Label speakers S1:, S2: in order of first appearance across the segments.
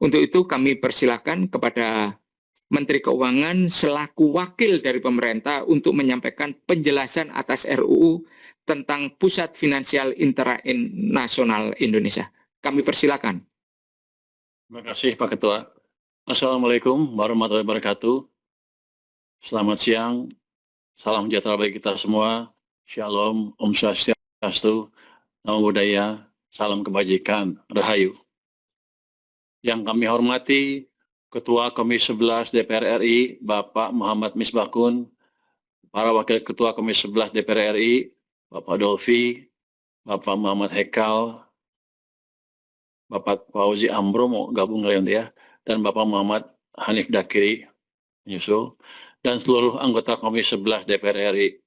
S1: Untuk itu kami persilakan kepada Menteri Keuangan selaku wakil dari pemerintah untuk menyampaikan penjelasan atas RUU tentang Pusat Finansial Internasional Indonesia. Kami persilakan.
S2: Terima kasih Pak Ketua. Assalamualaikum warahmatullahi wabarakatuh. Selamat siang, salam sejahtera bagi kita semua. Shalom, Om Swastiastu, Namo Buddhaya, salam kebajikan, Rahayu. Yang kami hormati Ketua Komisi 11 DPR RI, Bapak Muhammad Misbakun, para Wakil Ketua Komisi 11 DPR RI, Bapak Dolfi, Bapak Muhammad Hekal, Bapak Fauzi Amro mau gabung kalian ya, dan Bapak Muhammad Hanif Dakiri menyusul, dan seluruh anggota Komisi 11 DPR RI.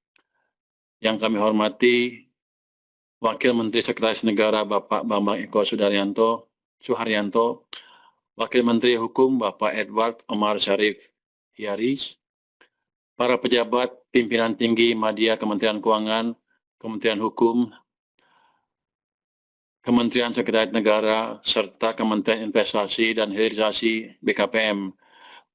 S2: Yang kami hormati Wakil Menteri Sekretaris Negara Bapak Bambang Eko Suharyanto, Wakil Menteri Hukum Bapak Edward Omar Syarif Hiaris, para pejabat pimpinan tinggi Madya Kementerian Keuangan, Kementerian Hukum, Kementerian Sekretariat Negara, serta Kementerian Investasi dan Hilirisasi BKPM,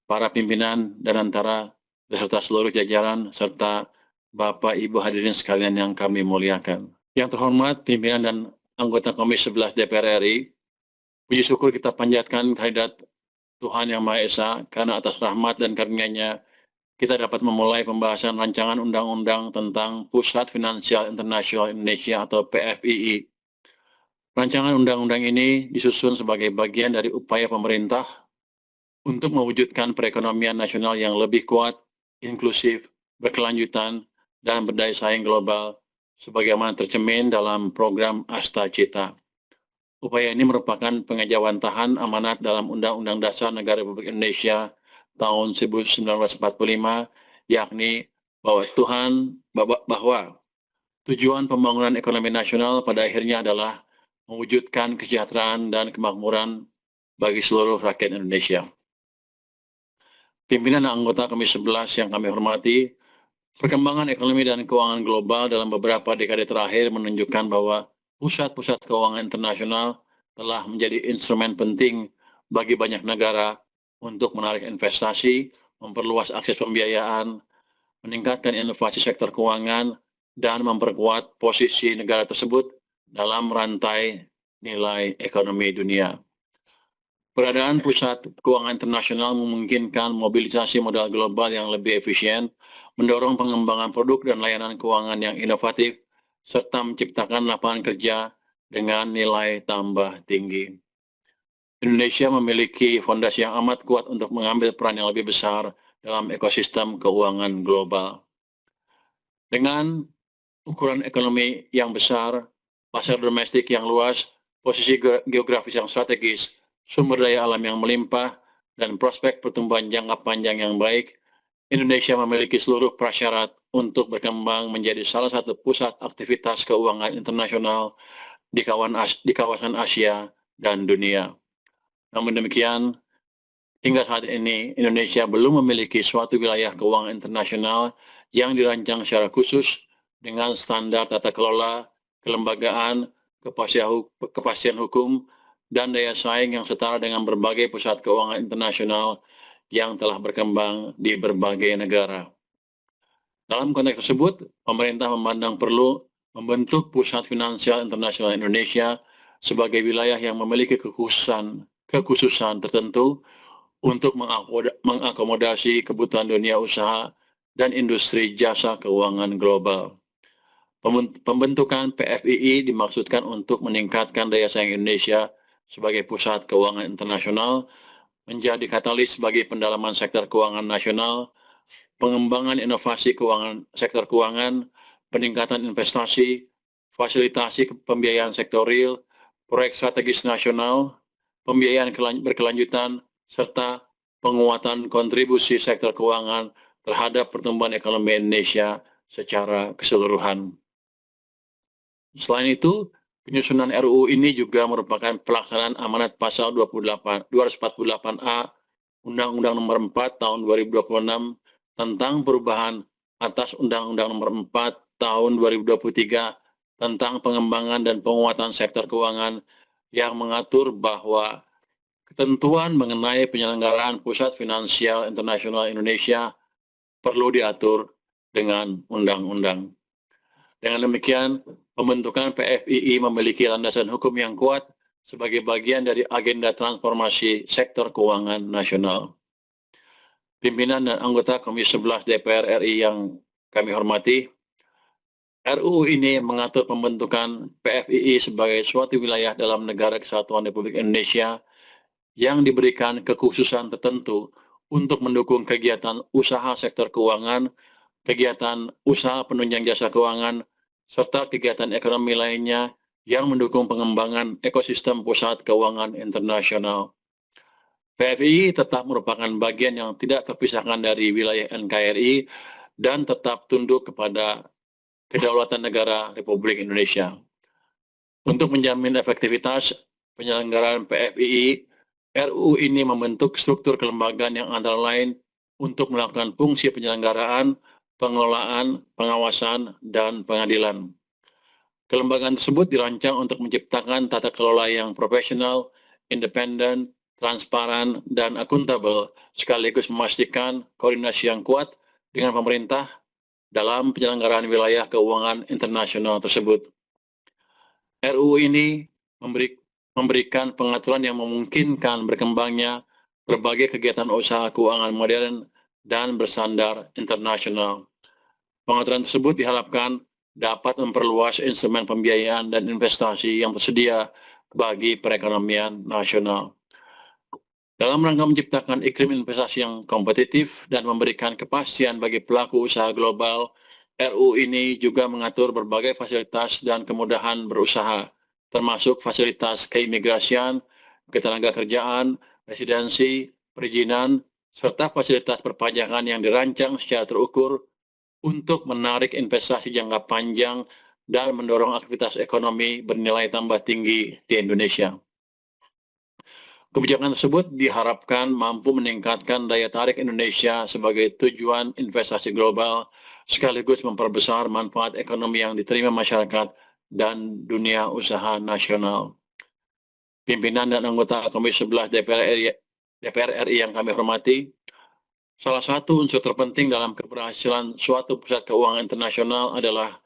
S2: para pimpinan dan antara beserta seluruh jajaran, serta Bapak Ibu hadirin sekalian yang kami muliakan. Yang terhormat pimpinan dan anggota Komisi 11 DPR RI, puji syukur kita panjatkan kehadirat Tuhan Yang Maha Esa, karena atas rahmat dan karunia-Nya kita dapat memulai pembahasan rancangan undang-undang tentang Pusat Finansial Internasional Indonesia atau PFII. Rancangan undang-undang ini disusun sebagai bagian dari upaya pemerintah untuk mewujudkan perekonomian nasional yang lebih kuat, inklusif, berkelanjutan, dan berdaya saing global, sebagaimana tercermin dalam program Asta Cita. Upaya ini merupakan pengejawantahan amanat dalam Undang-Undang Dasar Negara Republik Indonesia tahun 1945, yakni bahwa tujuan pembangunan ekonomi nasional pada akhirnya adalah mewujudkan kesejahteraan dan kemakmuran bagi seluruh rakyat Indonesia. Pimpinan dan anggota Komisi 11 yang kami hormati, perkembangan ekonomi dan keuangan global dalam beberapa dekade terakhir menunjukkan bahwa pusat-pusat keuangan internasional telah menjadi instrumen penting bagi banyak negara untuk menarik investasi, memperluas akses pembiayaan, meningkatkan inovasi sektor keuangan, dan memperkuat posisi negara tersebut dalam rantai nilai ekonomi dunia. Peradaan pusat keuangan internasional memungkinkan mobilisasi modal global yang lebih efisien, mendorong pengembangan produk dan layanan keuangan yang inovatif, serta menciptakan lapangan kerja dengan nilai tambah tinggi. Indonesia memiliki fondasi yang amat kuat untuk mengambil peran yang lebih besar dalam ekosistem keuangan global. Dengan ukuran ekonomi yang besar, pasar domestik yang luas, posisi geografis yang strategis, sumber daya alam yang melimpah, dan prospek pertumbuhan jangka panjang yang baik, Indonesia memiliki seluruh prasyarat untuk berkembang menjadi salah satu pusat aktivitas keuangan internasional di kawasan Asia dan dunia. Namun demikian, hingga saat ini Indonesia belum memiliki suatu wilayah keuangan internasional yang dirancang secara khusus dengan standar tata kelola, kelembagaan, kepastian hukum, dan daya saing yang setara dengan berbagai pusat keuangan internasional yang telah berkembang di berbagai negara. Dalam konteks tersebut, pemerintah memandang perlu membentuk Pusat Finansial Internasional Indonesia sebagai wilayah yang memiliki kekhususan tertentu untuk mengakomodasi kebutuhan dunia usaha dan industri jasa keuangan global. Pembentukan PFII dimaksudkan untuk meningkatkan daya saing Indonesia sebagai pusat keuangan internasional, menjadi katalis bagi pendalaman sektor keuangan nasional, pengembangan inovasi sektor keuangan, peningkatan investasi, fasilitasi pembiayaan sektor real, proyek strategis nasional, pembiayaan berkelanjutan, serta penguatan kontribusi sektor keuangan terhadap pertumbuhan ekonomi Indonesia secara keseluruhan. Selain itu, penyusunan RUU ini juga merupakan pelaksanaan amanat pasal 248A Undang-Undang Nomor 4 Tahun 2026 tentang perubahan atas Undang-Undang Nomor 4 Tahun 2023 tentang pengembangan dan penguatan sektor keuangan yang mengatur bahwa ketentuan mengenai penyelenggaraan Pusat Finansial Internasional Indonesia perlu diatur dengan undang-undang. Dengan demikian, pembentukan PFII memiliki landasan hukum yang kuat sebagai bagian dari agenda transformasi sektor keuangan nasional. Pimpinan dan anggota Komisi 11 DPR RI yang kami hormati, RUU ini mengatur pembentukan PFII sebagai suatu wilayah dalam Negara Kesatuan Republik Indonesia yang diberikan kekhususan tertentu untuk mendukung kegiatan usaha sektor keuangan, kegiatan usaha penunjang jasa keuangan, serta kegiatan ekonomi lainnya yang mendukung pengembangan ekosistem pusat keuangan internasional. PFII tetap merupakan bagian yang tidak terpisahkan dari wilayah NKRI dan tetap tunduk kepada kedaulatan negara Republik Indonesia. Untuk menjamin efektivitas penyelenggaraan PFII, RUU ini membentuk struktur kelembagaan yang antara lain untuk melakukan fungsi penyelenggaraan, pengelolaan, pengawasan, dan pengadilan. Kelembagaan tersebut dirancang untuk menciptakan tata kelola yang profesional, independen, transparan, dan akuntabel, sekaligus memastikan koordinasi yang kuat dengan pemerintah dalam penyelenggaraan wilayah keuangan internasional tersebut. RUU ini memberikan pengaturan yang memungkinkan berkembangnya berbagai kegiatan usaha keuangan modern dan bersandar internasional. Pengaturan tersebut diharapkan dapat memperluas instrumen pembiayaan dan investasi yang tersedia bagi perekonomian nasional. Dalam rangka menciptakan iklim investasi yang kompetitif dan memberikan kepastian bagi pelaku usaha global, RUU ini juga mengatur berbagai fasilitas dan kemudahan berusaha, termasuk fasilitas keimigrasian, ketenagakerjaan, residensi, perizinan, serta fasilitas perpajakan yang dirancang secara terukur untuk menarik investasi jangka panjang dan mendorong aktivitas ekonomi bernilai tambah tinggi di Indonesia. Kebijakan tersebut diharapkan mampu meningkatkan daya tarik Indonesia sebagai tujuan investasi global, sekaligus memperbesar manfaat ekonomi yang diterima masyarakat dan dunia usaha nasional. Pimpinan dan anggota Komisi 11 DPR RI yang kami hormati, salah satu unsur terpenting dalam keberhasilan suatu pusat keuangan internasional adalah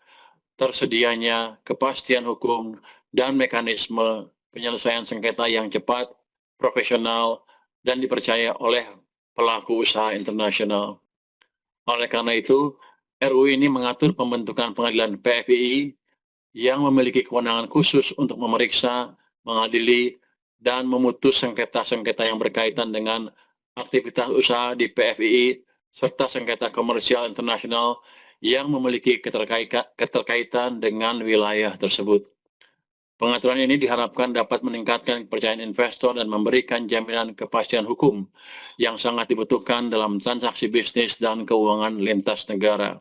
S2: tersedianya kepastian hukum dan mekanisme penyelesaian sengketa yang cepat, profesional, dan dipercaya oleh pelaku usaha internasional. Oleh karena itu, RUU ini mengatur pembentukan pengadilan PFII yang memiliki kewenangan khusus untuk memeriksa, mengadili, dan memutus sengketa-sengketa yang berkaitan dengan aktivitas usaha di PFII, serta sengketa komersial internasional yang memiliki keterkaitan dengan wilayah tersebut. Pengaturan ini diharapkan dapat meningkatkan kepercayaan investor dan memberikan jaminan kepastian hukum yang sangat dibutuhkan dalam transaksi bisnis dan keuangan lintas negara.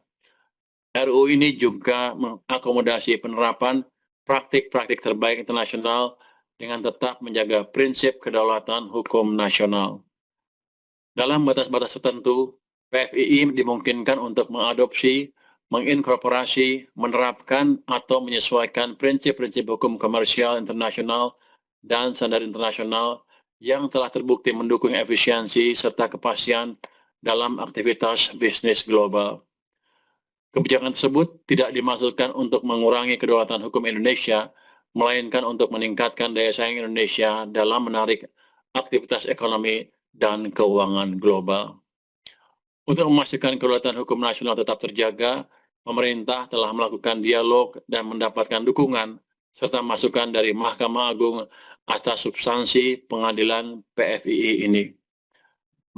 S2: RUU ini juga mengakomodasi penerapan praktik-praktik terbaik internasional dengan tetap menjaga prinsip kedaulatan hukum nasional. Dalam batas-batas tertentu, PFII dimungkinkan untuk mengadopsi, menginkorporasi, menerapkan, atau menyesuaikan prinsip-prinsip hukum komersial internasional dan standar internasional yang telah terbukti mendukung efisiensi serta kepastian dalam aktivitas bisnis global. Kebijakan tersebut tidak dimaksudkan untuk mengurangi kedaulatan hukum Indonesia, melainkan untuk meningkatkan daya saing Indonesia dalam menarik aktivitas ekonomi dan keuangan global. Untuk memastikan kedaulatan hukum nasional tetap terjaga, pemerintah telah melakukan dialog dan mendapatkan dukungan serta masukan dari Mahkamah Agung atas substansi pengadilan PFII ini.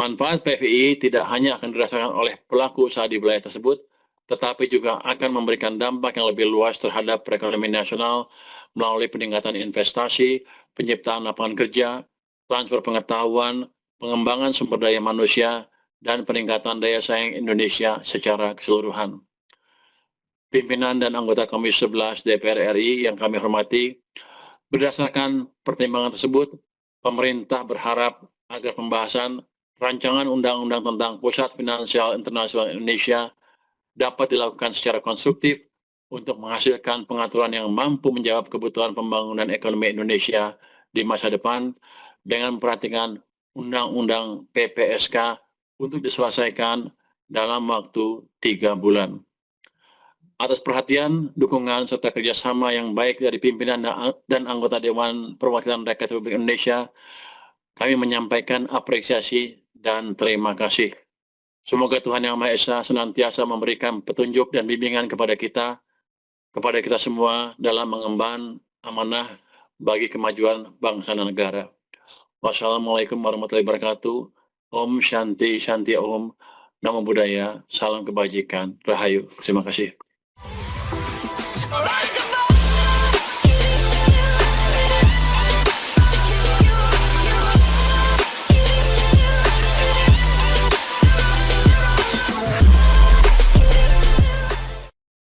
S2: Manfaat PFII tidak hanya akan dirasakan oleh pelaku usaha di wilayah tersebut, tetapi juga akan memberikan dampak yang lebih luas terhadap perekonomian nasional melalui peningkatan investasi, penciptaan lapangan kerja, transfer pengetahuan, pengembangan sumber daya manusia, dan peningkatan daya saing Indonesia secara keseluruhan. Pimpinan dan anggota Komisi 11 DPR RI yang kami hormati, berdasarkan pertimbangan tersebut, pemerintah berharap agar pembahasan rancangan undang-undang tentang Pusat Finansial Internasional Indonesia dapat dilakukan secara konstruktif untuk menghasilkan pengaturan yang mampu menjawab kebutuhan pembangunan ekonomi Indonesia di masa depan dengan memperhatikan Undang-Undang PPSK untuk diselesaikan dalam waktu 3 bulan. Atas perhatian, dukungan, serta kerjasama yang baik dari pimpinan dan anggota Dewan Perwakilan Rakyat Republik Indonesia, kami menyampaikan apresiasi dan terima kasih. Semoga Tuhan Yang Maha Esa senantiasa memberikan petunjuk dan bimbingan kepada kita semua dalam mengemban amanah bagi kemajuan bangsa dan negara. Wassalamualaikum warahmatullahi wabarakatuh. Om Shanti Shanti Om. Namo Buddhaya. Salam kebajikan. Rahayu. Terima kasih.